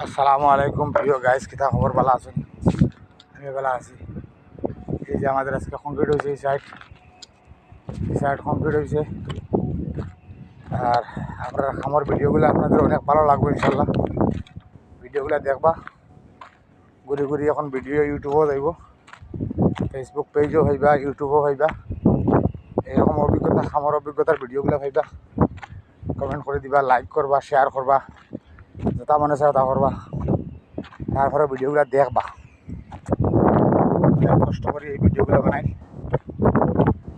আসসালামু আলাইকুম প্রিয় গাইস, কিতা খবর? ভালো আছেন? আমি ভালো আছি। এই যে আমাদের আজকে কমপ্লিট হয়েছে, এই সাইড কমপ্লিট হয়েছে। আর আপনার আমার ভিডিওগুলো আপনাদের অনেক ভালো লাগবে ইনশাল্লাহ। ভিডিওগুলো দেখবা, ঘুরি ঘুরি এখন ভিডিও ইউটিউবও যাইব, ফেসবুক পেজও হইবা, ইউটিউবও হইবা। এরকম অভিজ্ঞতা, আমার অভিজ্ঞতার ভিডিওগুলো হইবা। কমেন্ট করে দিবা, লাইক করবা, শেয়ার করবা, যেটা মনে চায় তা করবা। তারপরে ভিডিওগুলো দেখবা। কষ্ট করে এই ভিডিওগুলো বানাই।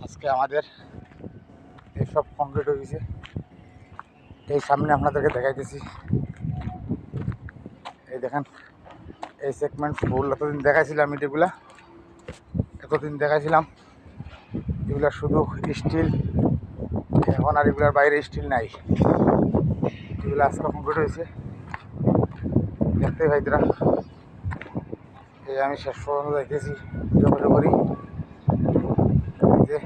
আজকে আমাদের এইসব কমপ্লিট হয়ে গেছে। এই সামনে আপনাদেরকে দেখাইতেছি, এই দেখেন এই সেগমেন্ট ফুল এতদিন দেখাইছিলাম, এতদিন দেখাইছিলাম এগুলা শুধু স্টিল। এখন আর এগুলার বাইরে স্টিল নাই। এগুলো আজকে কমপ্লিট হয়েছে, দেখতেই ভাইতরা। এই আমি শেষ পর্যন্ত দেখতেছি ভিডিও করে করি। যে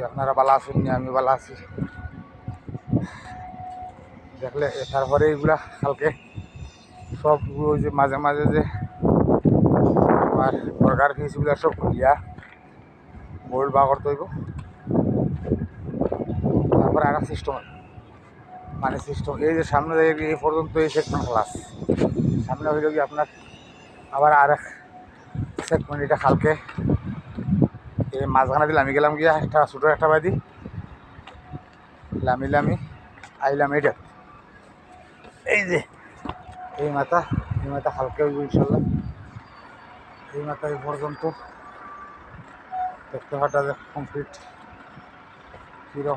আপনারা ভালো আছেন, আমি ভালো আছি। দেখলে তারপরে এগুলা কালকে সব ওই যে মাঝে মাঝে যে আমার সরকার ফিসগুলো সব খুলিয়া বোল্ড বা করতে হইব। তারপরে আর সিস্টেম, মানে সিস্টেম এই যে সামনে এই পর্যন্ত এই সেকশন ক্লাস, সামনে হইল কি আপনার আবার আর এক সেগমেন্ট। এটা কালকে এই মাঝখানে দিলে আমি গেলাম গিয়া একটা ছোটো একটা বাদি লামি আইলাম এইটা। এই যে এই মাথা হালকা হইব ইনশাল্লাহ। এই মাথা এই পর্যন্ত দেখতে পাটা কমপ্লিট কীরকম।